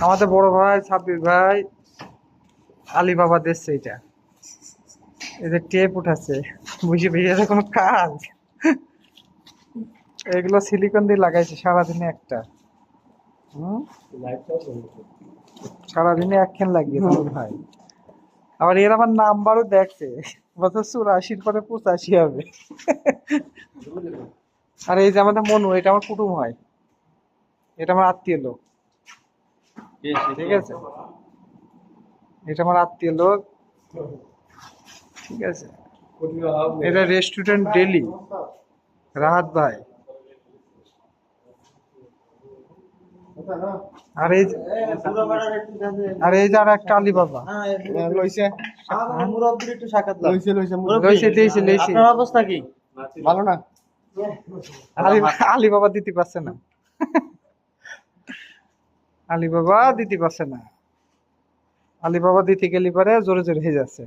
আমাদের বড় ভাই সাব্বির ভাই আলিবাবা দিচ্ছে এটা। এদের টেপ উঠাচ্ছে, বুঝি ভাইয়া কোনো কাজ। এগুলো সিলিকন দিয়ে লাগাইছে সারাদিনে একটা। হম, সারাদিনে একখান লাগিয়ে ভাই। আবার এর আমার নাম্বারও দেখছে, বছর 84 পরে 85 হবে। আর এই যে আমাদের মনু, এটা আমার কুটুম হয়, এটা আমার আত্মীয় লোক। ঠিক আছে, এটা আমার আত্মীয় লোক। ঠিক আছে, এটা রেস্টুরেন্ট ডেলি রাহাত ভাই। আর এই আর এই যে আর একটা আলিবাবা লইছে, মুরব্বির একটু সাক্ষাৎ দাও। লইছে দিয়েছে লইছে। আপনার অবস্থা কি? ভালো না? আলিবাবা দিতে পারছে না, আলিবাবা দিতে পারছে না। আলিবাবা দিতে গেলে পরে জোরে জোরে হয়ে যাচ্ছে।